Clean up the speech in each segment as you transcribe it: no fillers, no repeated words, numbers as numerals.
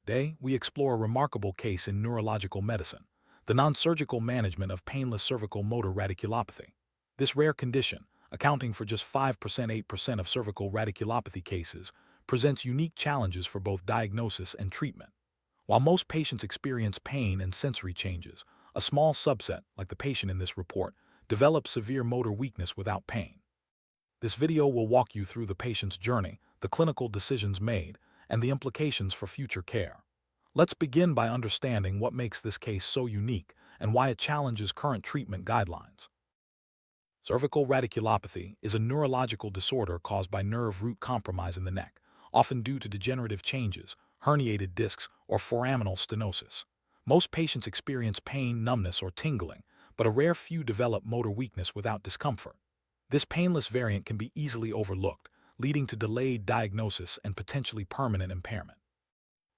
Today, we explore a remarkable case in neurological medicine, the non-surgical management of painless cervical motor radiculopathy. This rare condition, accounting for just 5%-8% of cervical radiculopathy cases, presents unique challenges for both diagnosis and treatment. While most patients experience pain and sensory changes, a small subset, like the patient in this report, develops severe motor weakness without pain. This video will walk you through the patient's journey, the clinical decisions made, and the implications for future care. Let's begin by understanding what makes this case so unique and why it challenges current treatment guidelines. Cervical radiculopathy is a neurological disorder caused by nerve root compromise in the neck, often due to degenerative changes, herniated discs, or foraminal stenosis. Most patients experience pain, numbness, or tingling, but a rare few develop motor weakness without discomfort. This painless variant can be easily overlooked, leading to delayed diagnosis and potentially permanent impairment.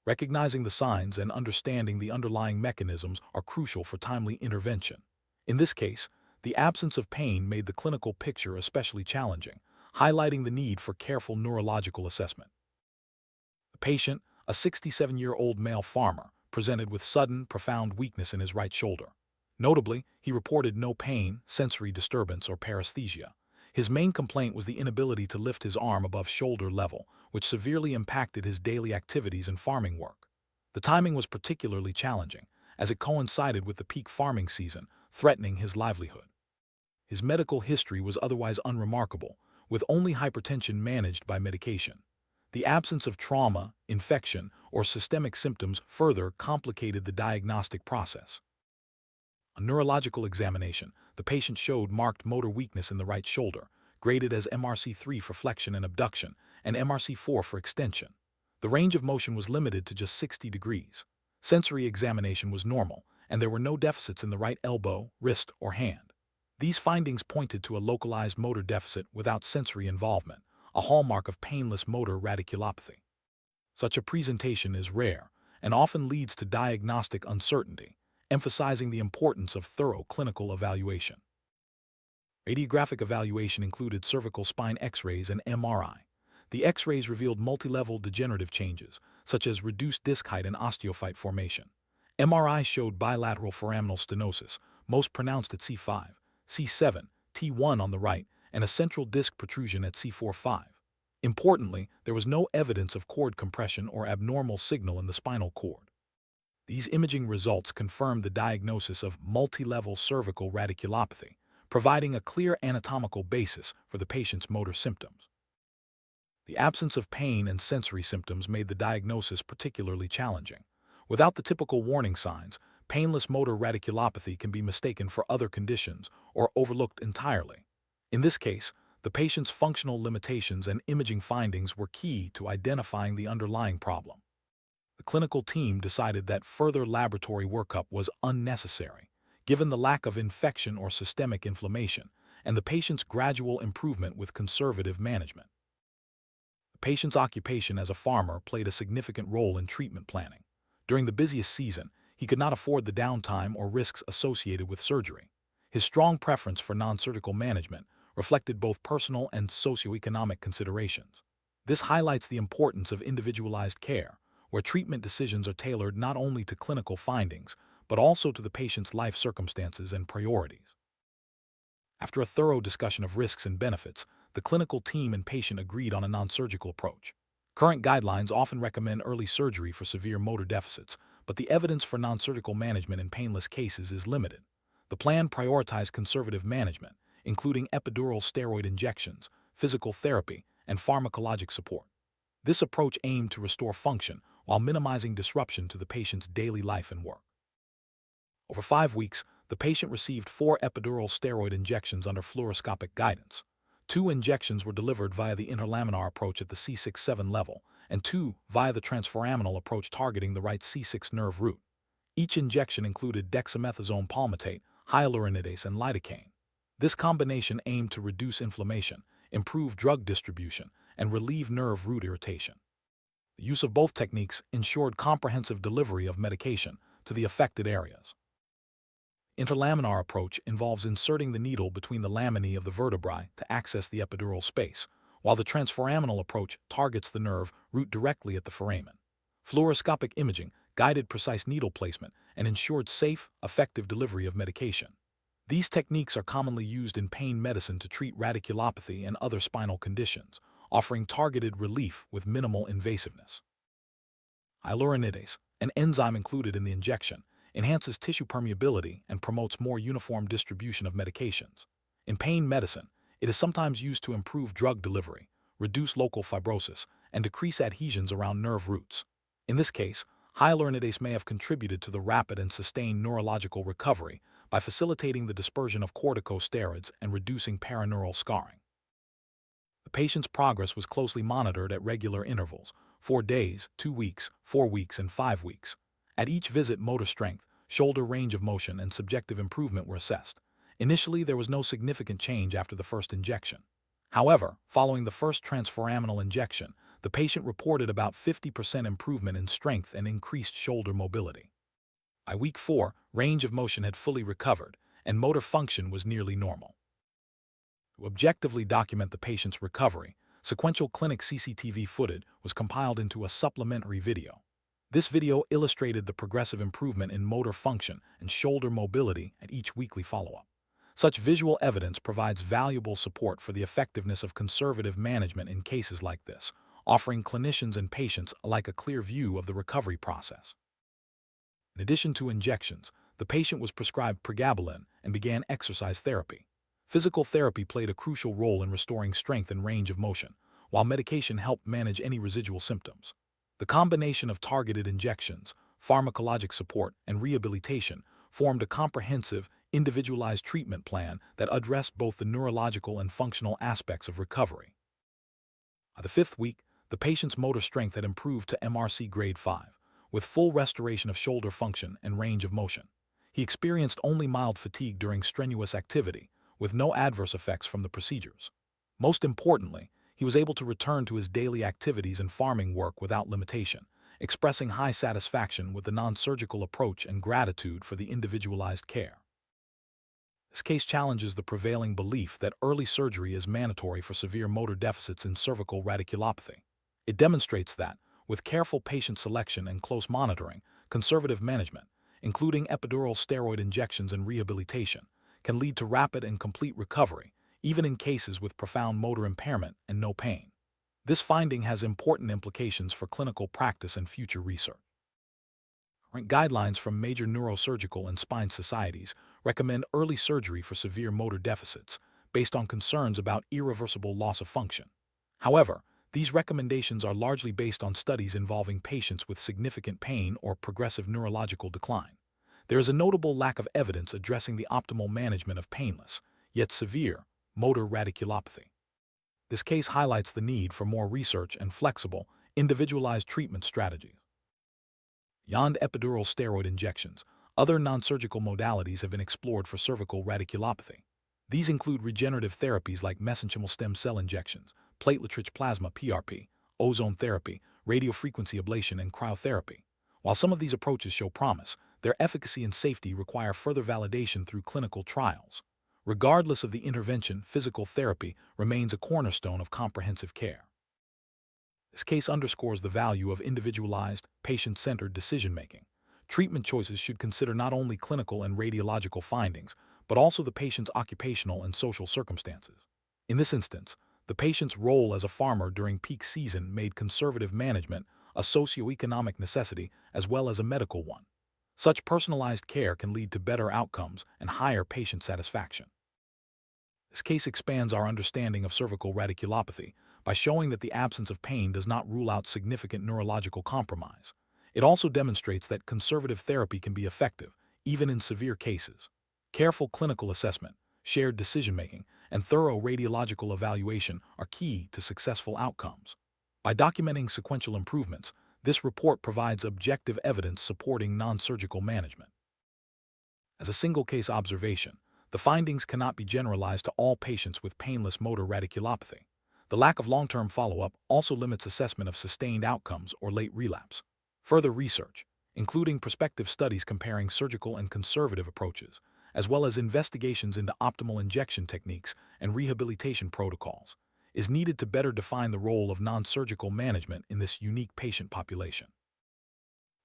Recognizing the signs and understanding the underlying mechanisms are crucial for timely intervention. In this case, the absence of pain made the clinical picture especially challenging, highlighting the need for careful neurological assessment. The patient, a 67-year-old male farmer, presented with sudden, profound weakness in his right shoulder. Notably, he reported no pain, sensory disturbance, or paresthesia. His main complaint was the inability to lift his arm above shoulder level, which severely impacted his daily activities and farming work. The timing was particularly challenging, as it coincided with the peak farming season, threatening his livelihood. His medical history was otherwise unremarkable, with only hypertension managed by medication. The absence of trauma, infection, or systemic symptoms further complicated the diagnostic process. On neurological examination, the patient showed marked motor weakness in the right shoulder, graded as MRC3 for flexion and abduction, and MRC4 for extension. The range of motion was limited to just 60 degrees. Sensory examination was normal, and there were no deficits in the right elbow, wrist, or hand. These findings pointed to a localized motor deficit without sensory involvement, a hallmark of painless motor radiculopathy. Such a presentation is rare and often leads to diagnostic uncertainty, emphasizing the importance of thorough clinical evaluation. Radiographic evaluation included cervical spine X-rays and MRI. The X-rays revealed multilevel degenerative changes, such as reduced disc height and osteophyte formation. MRI showed bilateral foraminal stenosis, most pronounced at C5, C7, T1 on the right, and a central disc protrusion at C4-5. Importantly, there was no evidence of cord compression or abnormal signal in the spinal cord. These imaging results confirmed the diagnosis of multilevel cervical radiculopathy, providing a clear anatomical basis for the patient's motor symptoms. The absence of pain and sensory symptoms made the diagnosis particularly challenging. Without the typical warning signs, painless motor radiculopathy can be mistaken for other conditions or overlooked entirely. In this case, the patient's functional limitations and imaging findings were key to identifying the underlying problem. The clinical team decided that further laboratory workup was unnecessary, given the lack of infection or systemic inflammation, and the patient's gradual improvement with conservative management. The patient's occupation as a farmer played a significant role in treatment planning. During the busiest season, he could not afford the downtime or risks associated with surgery. His strong preference for non-surgical management reflected both personal and socioeconomic considerations. This highlights the importance of individualized care, where treatment decisions are tailored not only to clinical findings, but also to the patient's life circumstances and priorities. After a thorough discussion of risks and benefits, the clinical team and patient agreed on a non-surgical approach. Current guidelines often recommend early surgery for severe motor deficits, but the evidence for non-surgical management in painless cases is limited. The plan prioritized conservative management, including epidural steroid injections, physical therapy, and pharmacologic support. This approach aimed to restore function while minimizing disruption to the patient's daily life and work. Over 5 weeks, the patient received 4 epidural steroid injections under fluoroscopic guidance. 2 injections were delivered via the interlaminar approach at the C6-7 level, and 2 via the transforaminal approach targeting the right C6 nerve root. Each injection included dexamethasone palmitate, hyaluronidase, and lidocaine. This combination aimed to reduce inflammation, improve drug distribution, and relieve nerve root irritation. The use of both techniques ensured comprehensive delivery of medication to the affected areas. Interlaminar approach involves inserting the needle between the laminae of the vertebrae to access the epidural space, while the transforaminal approach targets the nerve root directly at the foramen. fluoroscopic imaging, guided precise needle placement, and ensured safe, effective delivery of medication. These techniques are commonly used in pain medicine to treat radiculopathy and other spinal conditions, offering targeted relief with minimal invasiveness. Hyaluronidase, an enzyme included in the injection, enhances tissue permeability and promotes more uniform distribution of medications. In pain medicine, it is sometimes used to improve drug delivery, reduce local fibrosis, and decrease adhesions around nerve roots. In this case, hyaluronidase may have contributed to the rapid and sustained neurological recovery by facilitating the dispersion of corticosteroids and reducing paraneural scarring. The patient's progress was closely monitored at regular intervals, 4 days, 2 weeks, 4 weeks, and 5 weeks. At each visit, motor strength, shoulder range of motion, and subjective improvement were assessed. Initially, there was no significant change after the first injection. However, following the first transforaminal injection, the patient reported about 50% improvement in strength and increased shoulder mobility. By week 4, range of motion had fully recovered, and motor function was nearly normal. To objectively document the patient's recovery, sequential clinic CCTV footage was compiled into a supplementary video. This video illustrated the progressive improvement in motor function and shoulder mobility at each weekly follow-up. Such visual evidence provides valuable support for the effectiveness of conservative management in cases like this, offering clinicians and patients alike a clear view of the recovery process. In addition to injections, the patient was prescribed pregabalin and began exercise therapy. Physical therapy played a crucial role in restoring strength and range of motion, while medication helped manage any residual symptoms. The combination of targeted injections, pharmacologic support, and rehabilitation formed a comprehensive, individualized treatment plan that addressed both the neurological and functional aspects of recovery. By the 5th week, the patient's motor strength had improved to MRC grade 5, with full restoration of shoulder function and range of motion. He experienced only mild fatigue during strenuous activity, with no adverse effects from the procedures. Most importantly, he was able to return to his daily activities and farming work without limitation, expressing high satisfaction with the non-surgical approach and gratitude for the individualized care. This case challenges the prevailing belief that early surgery is mandatory for severe motor deficits in cervical radiculopathy. It demonstrates that, with careful patient selection and close monitoring, conservative management, including epidural steroid injections and rehabilitation, can lead to rapid and complete recovery, even in cases with profound motor impairment and no pain. This finding has important implications for clinical practice and future research. Current guidelines from major neurosurgical and spine societies recommend early surgery for severe motor deficits based on concerns about irreversible loss of function. However, these recommendations are largely based on studies involving patients with significant pain or progressive neurological decline. There is a notable lack of evidence addressing the optimal management of painless, yet severe, motor radiculopathy. This case highlights the need for more research and flexible, individualized treatment strategies. Beyond epidural steroid injections, other non-surgical modalities have been explored for cervical radiculopathy. These include regenerative therapies like mesenchymal stem cell injections, platelet-rich plasma (PRP), ozone therapy, radiofrequency ablation, and cryotherapy. While some of these approaches show promise, their efficacy and safety require further validation through clinical trials. Regardless of the intervention, physical therapy remains a cornerstone of comprehensive care. This case underscores the value of individualized, patient-centered decision-making. Treatment choices should consider not only clinical and radiological findings, but also the patient's occupational and social circumstances. In this instance, the patient's role as a farmer during peak season made conservative management a socioeconomic necessity as well as a medical one. Such personalized care can lead to better outcomes and higher patient satisfaction. This case expands our understanding of cervical radiculopathy by showing that the absence of pain does not rule out significant neurological compromise. It also demonstrates that conservative therapy can be effective, even in severe cases. Careful clinical assessment, shared decision-making, and thorough radiological evaluation are key to successful outcomes. By documenting sequential improvements, this report provides objective evidence supporting non-surgical management. As a single-case observation, the findings cannot be generalized to all patients with painless motor radiculopathy. The lack of long-term follow-up also limits assessment of sustained outcomes or late relapse. Further research, including prospective studies comparing surgical and conservative approaches, as well as investigations into optimal injection techniques and rehabilitation protocols, is needed to better define the role of non-surgical management in this unique patient population.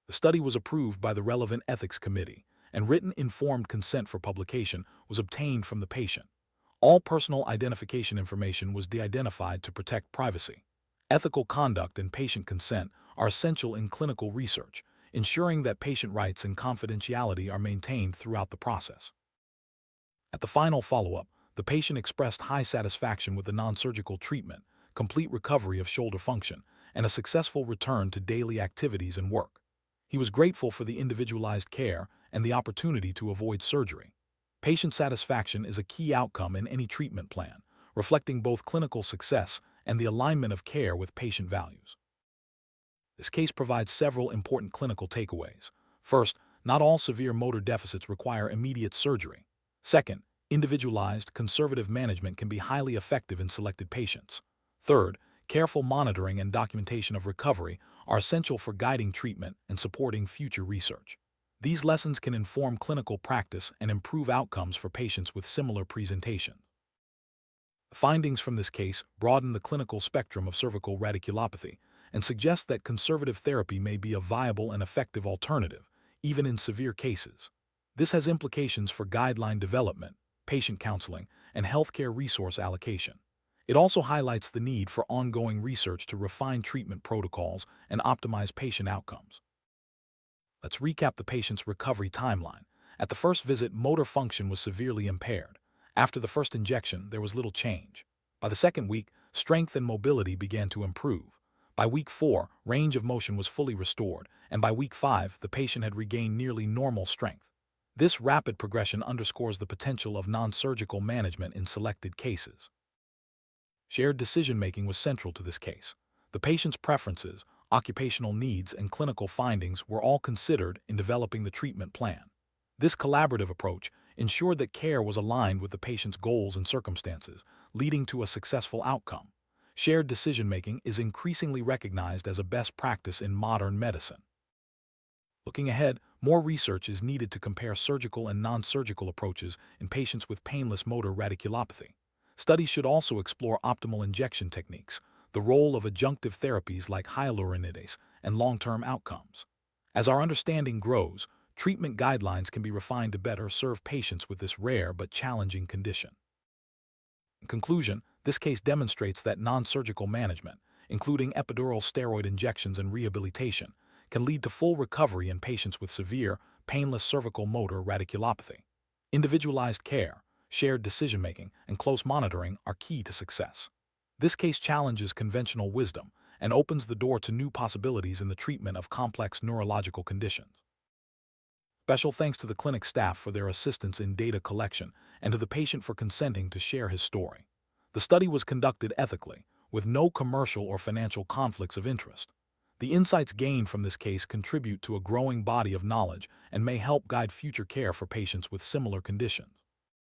The study was approved by the relevant ethics committee, and written informed consent for publication was obtained from the patient. All personal identification information was de-identified to protect privacy. Ethical conduct and patient consent are essential in clinical research, ensuring that patient rights and confidentiality are maintained throughout the process. At the final follow-up, the patient expressed high satisfaction with the non-surgical treatment, complete recovery of shoulder function, and a successful return to daily activities and work. He was grateful for the individualized care and the opportunity to avoid surgery. Patient satisfaction is a key outcome in any treatment plan, reflecting both clinical success and the alignment of care with patient values. This case provides several important clinical takeaways. First, not all severe motor deficits require immediate surgery. Second, individualized, conservative management can be highly effective in selected patients. Third, careful monitoring and documentation of recovery are essential for guiding treatment and supporting future research. These lessons can inform clinical practice and improve outcomes for patients with similar presentations. Findings from this case broaden the clinical spectrum of cervical radiculopathy and suggest that conservative therapy may be a viable and effective alternative, even in severe cases. This has implications for guideline development, patient counseling, and healthcare resource allocation. It also highlights the need for ongoing research to refine treatment protocols and optimize patient outcomes. Let's recap the patient's recovery timeline. At the first visit, motor function was severely impaired. After the first injection, there was little change. By the second week, strength and mobility began to improve. By week 4, range of motion was fully restored, and by week 5, the patient had regained nearly normal strength. This rapid progression underscores the potential of non-surgical management in selected cases. Shared decision-making was central to this case. The patient's preferences, occupational needs, and clinical findings were all considered in developing the treatment plan. This collaborative approach ensured that care was aligned with the patient's goals and circumstances, leading to a successful outcome. Shared decision-making is increasingly recognized as a best practice in modern medicine. Looking ahead, more research is needed to compare surgical and non-surgical approaches in patients with painless motor radiculopathy. Studies should also explore optimal injection techniques, the role of adjunctive therapies like hyaluronidase, and long-term outcomes. As our understanding grows, treatment guidelines can be refined to better serve patients with this rare but challenging condition. In conclusion, this case demonstrates that non-surgical management, including epidural steroid injections and rehabilitation, can lead to full recovery in patients with severe, painless cervical motor radiculopathy. Individualized care, shared decision-making, and close monitoring are key to success. This case challenges conventional wisdom and opens the door to new possibilities in the treatment of complex neurological conditions. Special thanks to the clinic staff for their assistance in data collection and to the patient for consenting to share his story. The study was conducted ethically, with no commercial or financial conflicts of interest. The insights gained from this case contribute to a growing body of knowledge and may help guide future care for patients with similar conditions.